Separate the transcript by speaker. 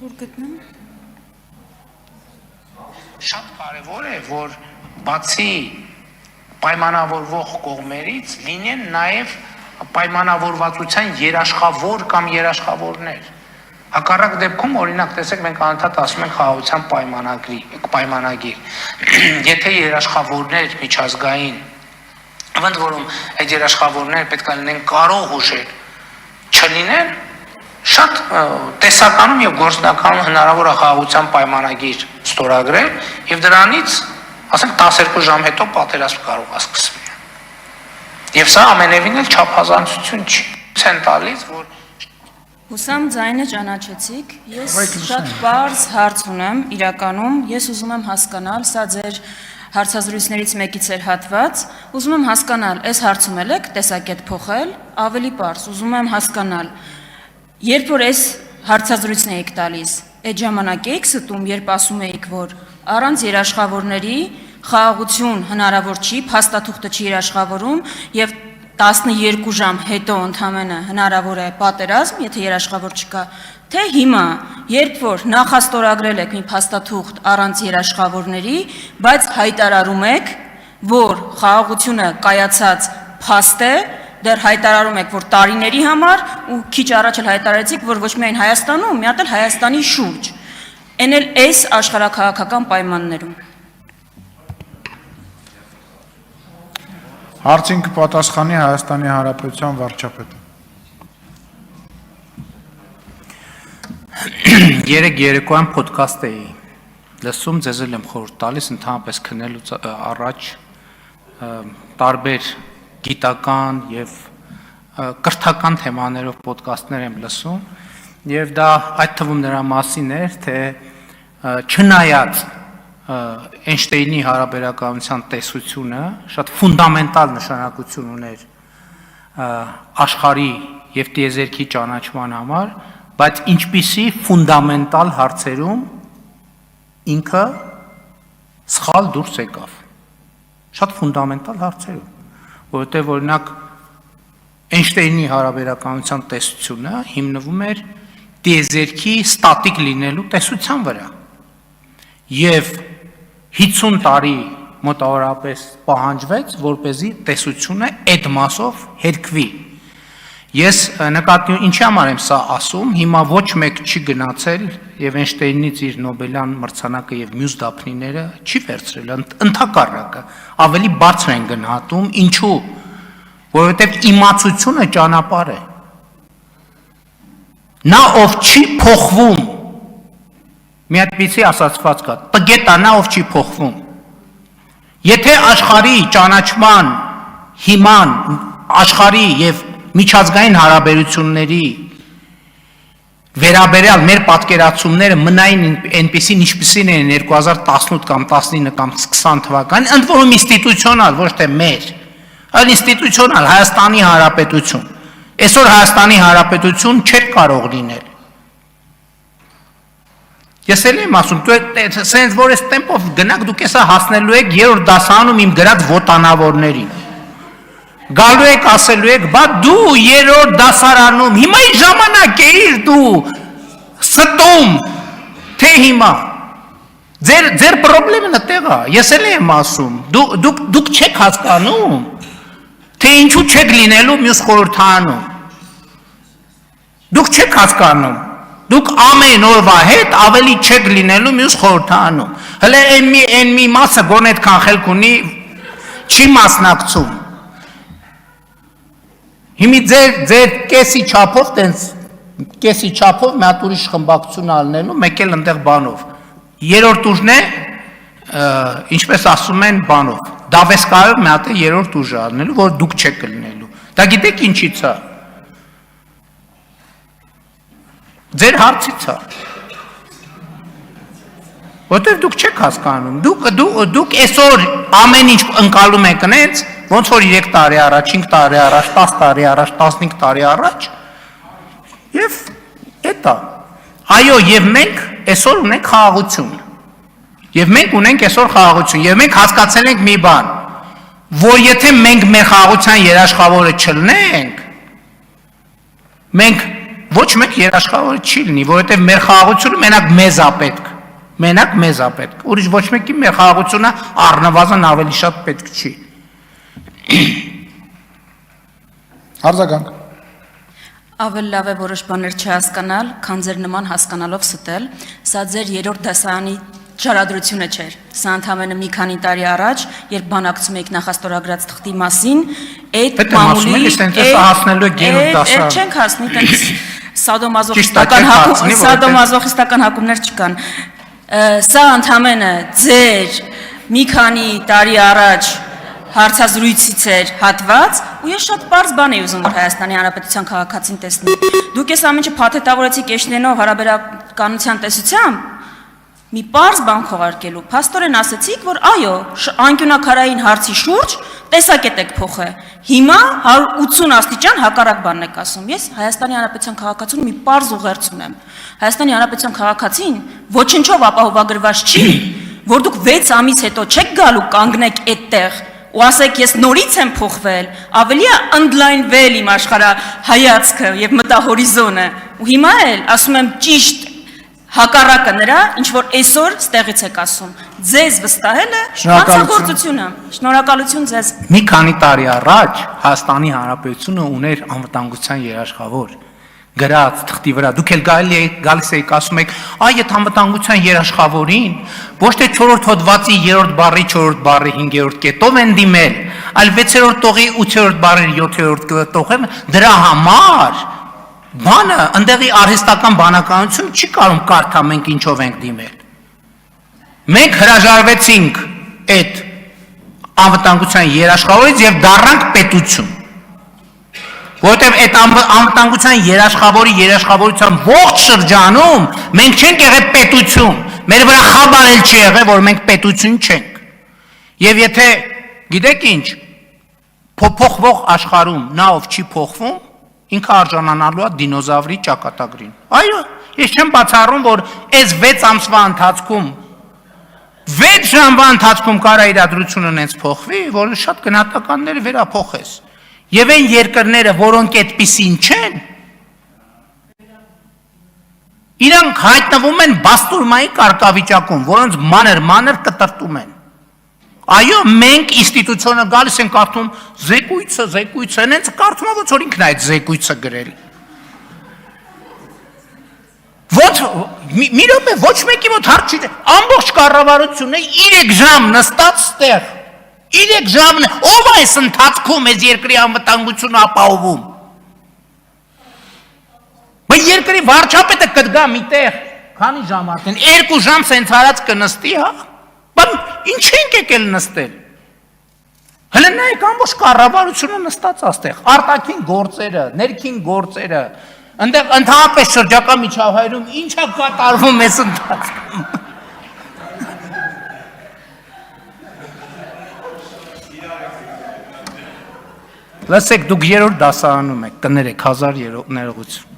Speaker 1: Որ գտնեմ։
Speaker 2: Շատ կարևոր է, որ բացի պայմանավորվող կողմերից լինեն նաև պայմանավորվածության երաշխավոր կամ երաշխավորներ։ Հակառակ դեպքում, օրինակ, տեսեք, մենք անընդհատ ասում ենք խաղաղության պայմանագիր։ Եթե երաշխավորներ միջազգային, ընդ որում այդ երաշխավորները պետք է լինեն կարող ուժեր, չլինեն, շատ տեսականում եւ գործնականում հնարավոր է խաղաղության պայմանագիր ստորագրել եւ դրանից, ասենք 12 ժամ հետո պատերազմ կարող է սկսվել։ Եվ սա ամենևին էլ չափազանցություն չի։ Ցեն տալիս, որ
Speaker 1: Հուսամ ձայնը ճանաչեցիք, ես շատ բարձ հարց ունեմ, իրականում, ես ուզում եմ հասկանալ, սա ձեր հարցազրույցներից մեկից էր հատված, ուզում եմ հասկանալ, այս հարցում եք տեսակետ փոխել, ավելի բարձ, ուզում եմ հասկանալ, երբ որ այս հարցազրույցն էիք տալիս, այդ ժամանակ էիք ստում, երբ ասում էիք, որ առանց երաշխավորների խաղաղություն հնարավոր չի, փաստաթուղթը չի երաշխավորում եւ 12 ժամ հետո ընդամենը հնարավոր է պատերազմ, եթե երաշխավոր չկա, թե հիմա, երբ որ նախաստորագրել եք մի փաստաթուղթ առանց երաշխավորների, բայց հայտարարում եք, որ խաղաղությունը կայացած փաստ է, դեռ հայտարարում եք, որ տարիների համար ու քիչ առաջ էլ հայտարարեցիք, որ ոչ միայն Հայաստանում, մի հատ էլ Հայաստանի շուրջ, այն էլ այս աշխարհաքաղաքական պայմաններում։
Speaker 3: Հարցին կպատասխանի Հայաստանի Հանրապետության վարչապետը։
Speaker 2: Երեք երեկոյան ոդքասթ էի լսում, ձեզ էլ եմ խորհուրդ տալիս ընդհանրապես քննելուց առաջ տարբեր գիտական եւ կրթական թեմաներով ոդքասթներ եմ լսում եւ դա այդ թվում նրա մասին էր, թե չնայած Էյնշտեյնի հարաբերականության տեսությունը շատ ֆունդամենտալ նշանակություն ուներ աշխարհի եւ տիեզերքի ճանաչման համար, բայց ինչպիսի ֆունդամենտալ հարցերում ինքը սխալ դուրս եկավ։ Շատ ֆունդամենտալ հարցերում, որովհետեւ օրինակ Էյնշտեյնի հարաբերականության տեսությունը հիմնվում էր տիեզերքի ստատիկ լինելու տեսության վրա։ Եվ 50 տարի մոտավորապես պահանջվեց, որպեսզի տեսությունը այդ մասով հերկվի։ Ես նկատի ինչի համար եմ սա ասում, հիմա ոչ մեկ չի գնացել եւ Էյնշտեյնից իր Նոբելյան մրցանակը եւ մյուս դափնիները չի վերցրել, ընդհակառակը, ավելի բարձր են գնահատում, ինչու՞, որովհետեւ իմացությունը ճանապարհ է։ Նա ով չի փոխվում, մի այդպիսի ասացված կա, տգետանա ով չի փոխվում։ Եթե աշխարհի ճանաչման հիման, աշխարհի եւ միջազգային հարաբերությունների վերաբերյալ մեր պատկերացումները մնային այնպիսին, ինչպիսին են 2018 կամ 19 կամ 20 թվականին, ընդ որում ինստիտուցիոնալ, ոչ թե մեր, այլ ինստիտուցիոնալ Հայաստանի Հանրապետություն։ Այսօր Հայաստանի Հանրապետություն չէր կարող լինել։ Ես էլ եմ ասում, սենց որ այս տեմպով գնաք, դուք եսա հասնելու եք երրորդ դասարանում իմ գրած ոտանավորներին։ Գալու եք, ասելու եք, բա դու երրորդ դասարանում, հիմա ի ժամանակ էիր դու ստում, թե հիմա։ Ձեր պրոբլեմն այդտեղ է, ես էլ եմ ասում, դուք չեք հասկանում, թե ինչու չեք լինելու մյուս խորհրդարանում։ Դուք չեք հասկանում։ Դուք ամեն օրվա հետ ավելի չեք լինելու մյուս խորհրդարանում։ Հələ այն մի մասը գոնե այդքան խելք ունի, չի մասնակցում։ Հիմի ձեր կեսի չափով, տենց կեսի չափով մի հատ ուրիշ խմբակցություն ալնելու, մեկ էլ ընդեղ բանով։ Երրորդ ուժն է, ինչպես ասում են բանով, դավեսկայով մի հատ է երրորդ ուժը ալնելու, որ դուք չեք լինելու։ Դա գիտեք ինչից է։ Ձեր հարցից է։ Որտեղ դուք չեք հասկանում, դուք այսօր ամեն ինչ ընկալում եք նենց, ոնց որ 3 տարի առաջ, 5 տարի առաջ, 10 տարի առաջ, 15 տարի առաջ, եւ էտա։ Այո, եւ մենք այսօր ունենք խաղաղություն։ Եվ մենք ունենք այսօր խաղաղություն, եւ մենք հասկացել ենք մի բան, որ եթե մենք մեր խաղաղության երաշխավորը չլինենք, մենք ոչ մեկ երաշխավոր չի լինի, որովհետև մեր խաղաղությունը մենակ մեզ է պետք։ Մենակ մեզ է պետք։ Ուրիշ ոչ մեկի մեր խաղաղությունը առնվազն ավելի շատ պետք չի։
Speaker 3: Արձագանք։
Speaker 1: Ավելի լավ է որոշ բաներ չհասկանալ, քան ձեր նման հասկանալով ստել։ Սա ձեր երրորդ դասարանի ճարադրությունը չէր։ Սա ընդամենը մի քանի տարի առաջ, երբ բանակցում եք նախաստորագրած թղթի մասին, այդ մամուլի չենք հասնի, տենց սադոմազոխիստական հակումներ չկան։ Սա ընդամենը ձեր մի քանի տարի առաջ հարցազրույցից էր հատված, ու ես շատ պարզ բան էի ուզում, որ Հայաստանի Հանրապետության քաղաքացին տեսնի։ Դուք ես ամենը փաթեթավորեցիք Էշնենով հարաբերականության տեսությամբ, մի պարզ բան քողարկելու։ Փաստորեն ասացիք, որ այո, անկյունակարային հարցի շուրջ տեսակետ եք փոխել։ Հիմա 180 աստիճան հակառակ բանն եք ասում։ Ես Հայաստանի Հանրապետության քաղաքացուն մի պարզ ուղերձ ունեմ։ Հայաստանի Հանրապետության քաղաքացին ոչնչով ապահովագրված չի, որ դուք 6 ամիս հետո չեք գալու կանգնեք այդտեղ ու ասեք ես նորից եմ փոխվել, ավելի է ընդլայնվել իմ աշխարհայացքը եւ մտահորիզոնը։ Ու հիմա էլ ասում եմ ճիշտ հակառակը նրա, ինչ որ այսօր ստեղից եք ասում։ Ձեզ վստահելը հանցագործություն է։ Շնորհակալություն ձեզ։
Speaker 2: Մի քանի տարի առաջ Հայաստանի Հանրապետությունը ուներ անվտանգության երաշխավոր գրած թղթի վրա։ Դուք էլ գալիս եք ասում եք, այ այդ անվտանգության երաշխավորին ոչ թե 4-րդ հոդվածի 3-րդ բառի 4-րդ բառի 5-րդ կետով են դիմել, այլ 6-րդ տողի 8-րդ բառի 7-րդ տողով դրա համար բանը ընդեղի արհեստական բանականություն չի կարող կարդա մենք ինչով ենք դիմել։ Մենք հրաժարվեցինք այդ անվտանգության երաշխավորից եւ դառնանք պետություն։ Որտեւ այդ անվտանգության երաշխավորության ողջ շրջանում մենք չենք եղել պետություն։ Մեր վրա խաբարել չի եղել, որ մենք պետություն չենք։ Եվ եթե գիտեք ինչ, փոփոխվող աշխարհում նա ով չի փոխվում, ինքը արժանանալու է դինոզավրի ճակատագրին։ Այո, ես չեմ բացառում, որ այս 6 ամսվա ընթացքում 6 ժամվա ընթացքում կարա իրադրությունը նենց փոխվի, որ շատ գնահատականներ վերափոխես։ Եվ այն երկրները, որոնք այդպիսին չեն, իրանք հայտնվում են բաստուրմայի կարգավիճակում, որոնց մանր կտրտում են։ Այո, մենք ինստիտուցիոնը գալիս ենք կարդում զեկույցը, նենց կարդում ոնց որ ինքն է այդ զեկույցը գրել։ Մի րոպե ոչ մեկի մոտ հարց չի, ամբողջ կառավարությունը 3 ժամ նստած ստեղ։ 3 ժամն ով այս ընթացքում այս երկրի անվտանգությունը ապահովում։ Բայց երկրի վարչապետը կդգա միտեղ, քանի ժամ արդեն 2 ժամ սենց արած կնստի, հա։ Բայց ինչ ենք եկել նստել։ Հələ նայեք ամբողջ կառավարությունը նստած աստեղ, արտաքին գործերը, ներքին գործերը, այնտեղ ընդհանրապես շրջակա միջավայրում ինչ է կատարվում այս ընթացքում։ Լսեք, դուք երրորդ դասարանում եք, կներեք 1000 ներողություն։